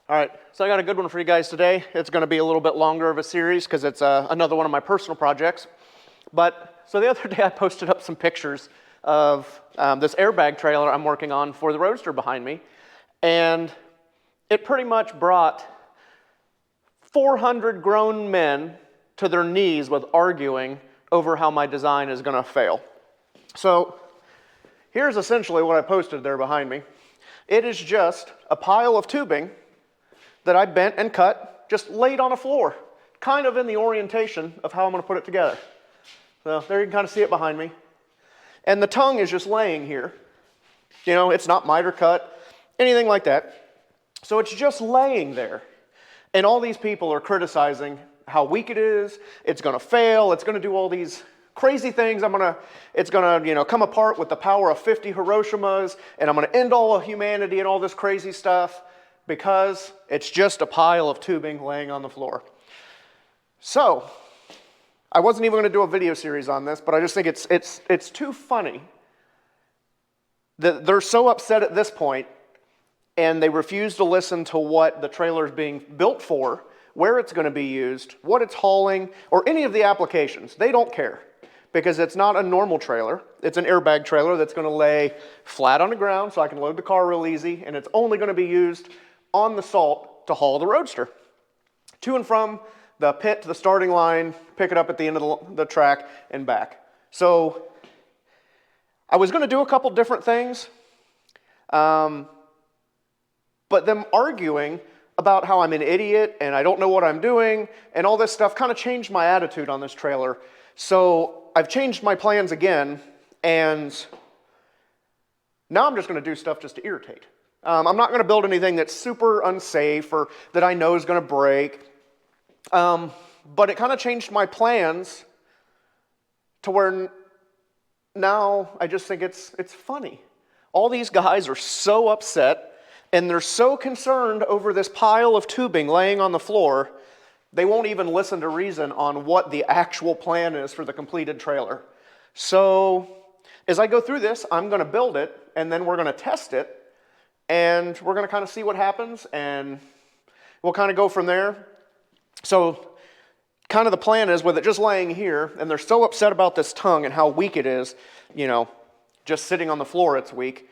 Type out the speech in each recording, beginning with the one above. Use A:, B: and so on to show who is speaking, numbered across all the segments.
A: All right, so I got a good one for you guys today. It's going to be a little bit longer of a series because it's another one of my personal projects. So the other day I posted up some pictures of this airbag trailer I'm working on for the Roadster behind me. And it pretty much brought 400 grown men to their knees with arguing over how my design is going to fail. So here's essentially what I posted there behind me. It is just a pile of tubing that I bent and cut, just laid on a floor, kind of in the orientation of how I'm going to put it together. So there you can kind of see it behind me. And the tongue is just laying here. You know, it's not miter cut, anything like that. So it's just laying there. And all these people are criticizing how weak it is, it's going to fail, it's going to do all these crazy things. It's going to, come apart with the power of 50 Hiroshimas, and I'm going to end all of humanity and all this crazy stuff, because it's just a pile of tubing laying on the floor. So, I wasn't even going to do a video series on this, but I just think it's too funny that they're so upset at this point, and they refuse to listen to what the trailer is being built for, where it's going to be used, what it's hauling, or any of the applications. They don't care, because it's not a normal trailer. It's an airbag trailer that's going to lay flat on the ground so I can load the car real easy, and it's only going to be used on the salt to haul the Roadster to and from the pit to the starting line, pick it up at the end of the track, and back. So I was going to do a couple different things, but them arguing about how I'm an idiot and I don't know what I'm doing and all this stuff kind of changed my attitude on this trailer. So I've changed my plans again, and now I'm just going to do stuff just to irritate. I'm not going to build anything that's super unsafe or that I know is going to break. But it kind of changed my plans to where now I just think it's funny. All these guys are so upset and they're so concerned over this pile of tubing laying on the floor, they won't even listen to reason on what the actual plan is for the completed trailer. So as I go through this, I'm going to build it, and then we're going to test it, and we're going to kind of see what happens, and we'll kind of go from there. So kind of the plan is with it just laying here, and they're so upset about this tongue and how weak it is, just sitting on the floor it's weak.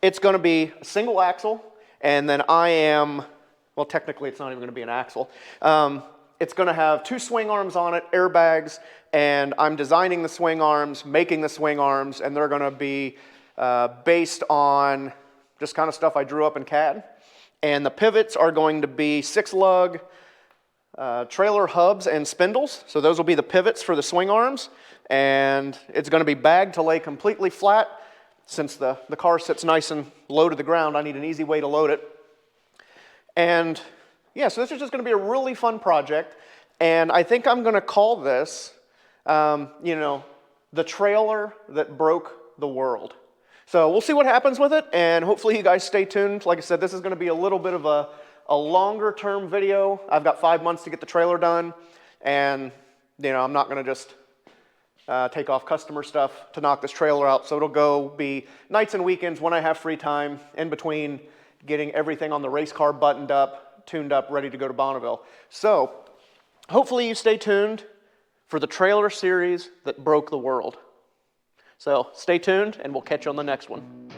A: It's going to be a single axle, and then well, technically it's not even going to be an axle. It's going to have 2 swing arms on it, airbags, and I'm designing the swing arms, making the swing arms, and they're going to be based on just kind of stuff I drew up in CAD. And the pivots are going to be 6-lug trailer hubs and spindles. So those will be the pivots for the swing arms. And it's going to be bagged to lay completely flat. Since the car sits nice and low to the ground, I need an easy way to load it. And yeah, so this is just going to be a really fun project. And I think I'm going to call this, the trailer that broke the world. So we'll see what happens with it, and hopefully you guys stay tuned. Like I said, this is going to be a little bit of a longer term video. I've got 5 months to get the trailer done, and I'm not going to just take off customer stuff to knock this trailer out. So it'll be nights and weekends when I have free time in between getting everything on the race car buttoned up, tuned up, ready to go to Bonneville. So hopefully you stay tuned for the trailer series that broke the world. So stay tuned, and we'll catch you on the next one.